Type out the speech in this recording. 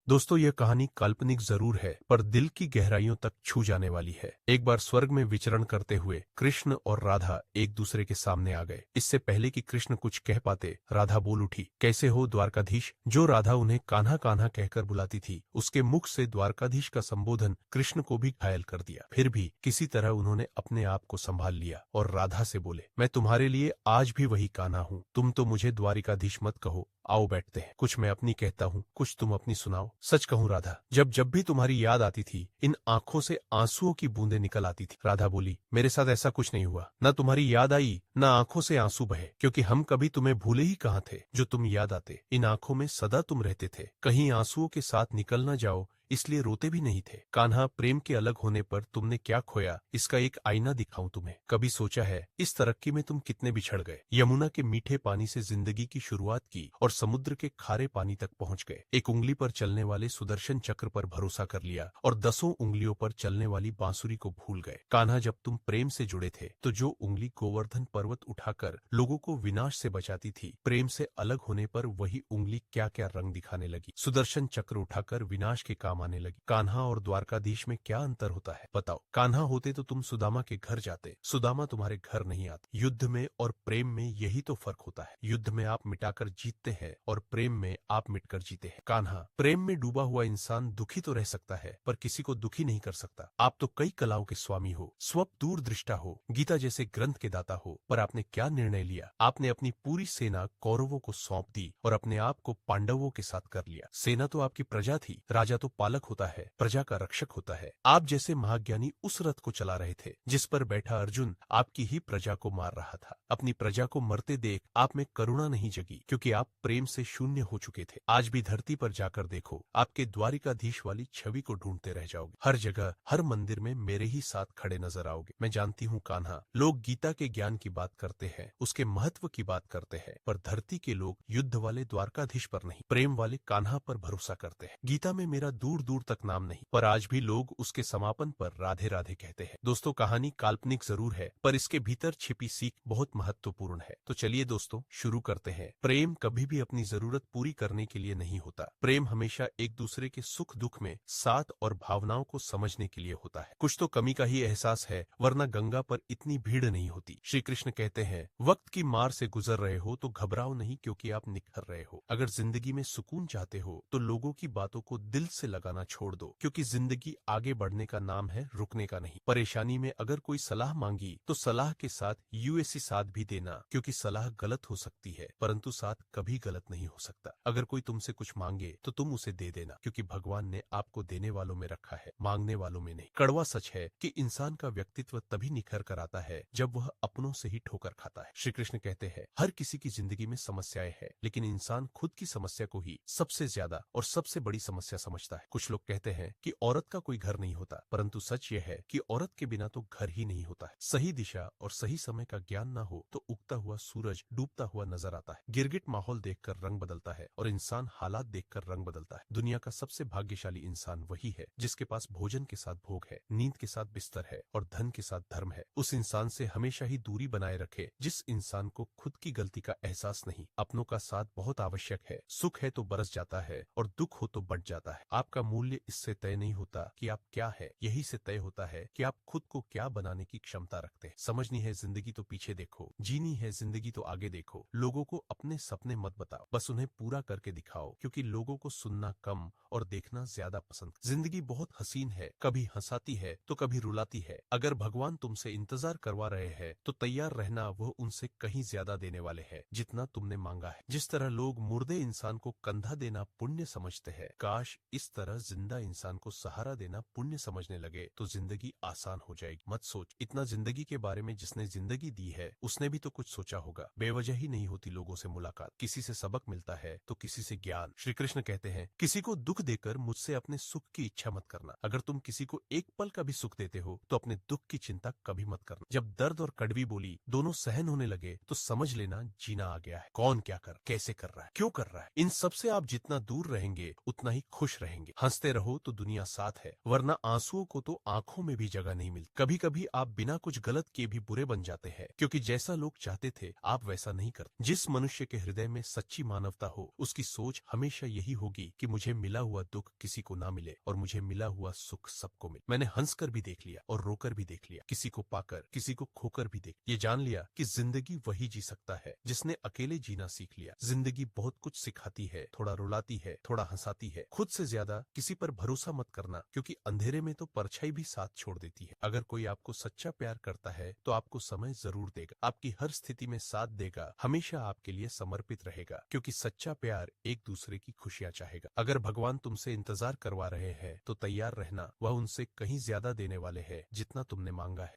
दोस्तों, यह कहानी काल्पनिक जरूर है, पर दिल की गहराइयों तक छू जाने वाली है। एक बार स्वर्ग में विचरण करते हुए कृष्ण और राधा एक दूसरे के सामने आ गए। इससे पहले कि कृष्ण कुछ कह पाते, राधा बोल उठी, कैसे हो द्वारकाधीश। जो राधा उन्हें कान्हा कान्हा कहकर बुलाती थी, उसके मुख से द्वारकाधीश का संबोधन कृष्ण को भी घायल कर दिया। फिर भी किसी तरह उन्होंने अपने आप को संभाल लिया और राधा से बोले, मैं तुम्हारे लिए आज भी वही कान्हा हूँ। तुम तो मुझे द्वारिकाधीश मत कहो। आओ बैठते हैं। कुछ मैं अपनी कहता हूँ, कुछ तुम अपनी सुनाओ। सच कहूँ राधा, जब जब भी तुम्हारी याद आती थी, इन आंखों से आंसुओं की बूंदें निकल आती थी। राधा बोली, मेरे साथ ऐसा कुछ नहीं हुआ। न तुम्हारी याद आई, न आंखों से आंसू बहे, क्योंकि हम कभी तुम्हें भूले ही कहाँ थे। जो तुम याद आते, इन आंखों में सदा तुम रहते थे। कहीं आंसुओं के साथ निकल न जाओ, इसलिए रोते भी नहीं थे। कान्हा, प्रेम के अलग होने पर तुमने क्या खोया, इसका एक आईना दिखाऊं तुम्हें। कभी सोचा है इस तरक्की में तुम कितने बिछड़ गए। यमुना के मीठे पानी से जिंदगी की शुरुआत की और समुद्र के खारे पानी तक पहुंच गए। एक उंगली पर चलने वाले सुदर्शन चक्र पर भरोसा कर लिया और 10 उंगलियों पर चलने वाली बांसुरी को भूल गए। कान्हा, जब तुम प्रेम से जुड़े थे, तो जो उंगली गोवर्धन पर्वत उठाकर लोगों को विनाश से बचाती थी, प्रेम से अलग होने पर वही उंगली क्या क्या रंग दिखाने लगी। सुदर्शन चक्र उठाकर विनाश के काम आने लगी। कान्हा और द्वारकाधीश में क्या अंतर होता है बताओ। कान्हा होते तो तुम सुदामा के घर जाते, सुदामा तुम्हारे घर नहीं आते। युद्ध में और प्रेम में यही तो फर्क होता है। युद्ध में आप मिटाकर जीतते हैं और प्रेम में आप मिटकर जीते हैं। कान्हा, प्रेम में डूबा हुआ इंसान दुखी तो रह सकता है, पर किसी को दुखी नहीं कर सकता। आप तो कई कलाओं के स्वामी हो, स्वप्न दूरदृष्टा हो, गीता जैसे ग्रंथ के दाता हो, पर आपने क्या निर्णय लिया। आपने अपनी पूरी सेना कौरवों को सौंप दी और अपने आप को पांडवों के साथ कर लिया। सेना तो आपकी प्रजा थी, राजा तो पालक होता है, प्रजा का रक्षक होता है। आप जैसे महाज्ञानी उस रथ को चला रहे थे जिस पर बैठा अर्जुन आपकी ही प्रजा को मार रहा था। अपनी प्रजा को मरते देख आप में करुणा नहीं जगी, क्योंकि आप प्रेम से शून्य हो चुके थे। आज भी धरती पर जाकर देखो, आपके द्वारिकाधीश वाली छवि को ढूंढते रह जाओगे। हर जगह, हर मंदिर में मेरे ही साथ खड़े नजर आओगे। मैं जानती हूँ कान्हा, लोग गीता के ज्ञान की बात करते हैं, उसके महत्व की बात करते हैं, पर धरती के लोग युद्ध वाले द्वारकाधीश पर नहीं, प्रेम वाले कान्हा पर भरोसा करते हैं। गीता में मेरा दूर दूर तक नाम नहीं, पर आज भी लोग उसके समापन पर राधे राधे कहते हैं। दोस्तों, कहानी काल्पनिक जरूर है, पर इसके भीतर छिपी सीख बहुत महत्वपूर्ण है। तो चलिए दोस्तों, शुरू करते हैं। प्रेम कभी भी अपनी जरूरत पूरी करने के लिए नहीं होता। प्रेम हमेशा एक दूसरे के सुख दुख में साथ और भावनाओं को समझने के लिए होता है। कुछ तो कमी का ही एहसास है, वरना गंगा पर इतनी भीड़ नहीं होती। श्री कृष्ण कहते हैं, वक्त की मार से गुजर रहे हो तो घबराओ नहीं, क्योंकि आप निखर रहे हो। अगर जिंदगी में सुकून चाहते हो तो लोगों की बातों को दिल से लगाना छोड़ दो, क्योंकि जिंदगी आगे बढ़ने का नाम है, रुकने का नहीं। परेशानी में अगर कोई सलाह मांगी तो सलाह के साथ यूएससी साथ भी देना, क्योंकि सलाह गलत हो सकती है, परंतु साथ कभी गलत नहीं हो सकता। अगर कोई तुमसे कुछ मांगे तो तुम उसे दे देना, क्योंकि भगवान ने आपको देने वालों में रखा है, मांगने वालों में नहीं। कड़वा सच है कि इंसान का व्यक्तित्व तभी निखर कर आता है जब वह अपनों से ही ठोकर खाता है। श्री कृष्ण कहते हैं, हर किसी की जिंदगी में समस्याएं हैं, लेकिन इंसान खुद की समस्या को ही सबसे ज्यादा और सबसे बड़ी समस्या समझता है। कुछ लोग कहते हैं कि औरत का कोई घर नहीं होता, परंतु सच यह है कि औरत के बिना तो घर ही नहीं होता है। सही दिशा और सही समय का ज्ञान ना हो तो उगता हुआ सूरज डूबता हुआ नजर आता है। गिरगिट माहौल देखकर रंग बदलता है और इंसान हालात देखकर रंग बदलता है। दुनिया का सबसे भाग्यशाली इंसान वही है जिसके पास भोजन के साथ भोग है, नींद के साथ बिस्तर है और धन के साथ धर्म है। उस इंसान से हमेशा ही दूरी बनाए रखे जिस इंसान को खुद की गलती का एहसास नहीं। अपनों का साथ बहुत आवश्यक है। सुख है तो बरस जाता है और दुख हो तो बढ़ जाता है। आपका मूल्य इससे तय नहीं होता कि आप क्या है, यही से तय होता है कि आप खुद को क्या बनाने की क्षमता रखते हैं। समझनी है जिंदगी तो पीछे देखो, जीनी है जिंदगी तो आगे देखो। लोगों को अपने सपने मत बताओ, बस उन्हें पूरा करके दिखाओ, क्योंकि लोगों को सुनना कम और देखना ज्यादा पसंद। जिंदगी बहुत हसीन है, कभी हंसाती है तो कभी रुलाती है। अगर भगवान तुमसे इंतजार करवा रहे हैं तो तैयार रहना, वह उनसे कहीं ज्यादा देने वाले हैं जितना तुमने मांगा है। जिस तरह लोग मुर्दे इंसान को कंधा देना पुण्य समझते हैं, काश इस तरह जिंदा इंसान को सहारा देना पुण्य समझने लगे तो जिंदगी आसान हो जाएगी। मत सोच इतना जिंदगी के बारे में, जिसने जिंदगी दी है उसने भी तो कुछ सोचा होगा। बेवजह ही नहीं होती लोगों से मुलाकात, किसी से सबक मिलता है तो किसी से ज्ञान। श्री कृष्ण कहते हैं, किसी को दुख देकर मुझसे अपने सुख की इच्छा मत करना। अगर तुम किसी को एक पल का भी सुख देते हो तो अपने दुख की चिंता कभी मत करना। जब दर्द और कड़वी बोली दोनों सहन होने लगे तो समझ लेना जीना आ गया है। कौन क्या कर, कैसे कर रहा है, क्यों कर रहा है, इन सब से आप जितना दूर रहेंगे उतना ही खुश रहेंगे। हंसते रहो तो दुनिया साथ है, वरना आंसुओं को तो आंखों में भी जगह नहीं मिलती। कभी कभी आप बिना कुछ गलत किए भी बुरे बन जाते हैं, क्योंकि जैसा लोग चाहते थे आप वैसा नहीं करते। जिस मनुष्य के हृदय में सच्ची मानवता हो, उसकी सोच हमेशा यही होगी कि मुझे मिला हुआ दुख किसी को ना मिले और मुझे मिला हुआ सुख सबको मिले। मैंने हंसकर भी देख लिया और रोकर भी देख लिया, किसी को पाकर किसी को खोकर भी देख। ये जान लिया कि जिंदगी वही जी सकता है जिसने अकेले जीना सीख लिया। जिंदगी बहुत कुछ सिखाती है, थोड़ा रुलाती है, थोड़ा हंसाती है। खुद से ज्यादा किसी पर भरोसा मत करना, क्योंकि अंधेरे में तो परछाई भी साथ छोड़ देती है। अगर कोई आपको सच्चा प्यार करता है तो आपको समय जरूर देगा, आपकी हर स्थिति में साथ देगा, हमेशा आपके लिए समर्पित रहेगा, क्योंकि सच्चा प्यार एक दूसरे की खुशियां चाहेगा। अगर भगवान तुमसे इंतजार करवा रहे हैं तो तैयार रहना, वह उनसे कहीं ज्यादा देने वाले हैं जितना तुमने मांगा है।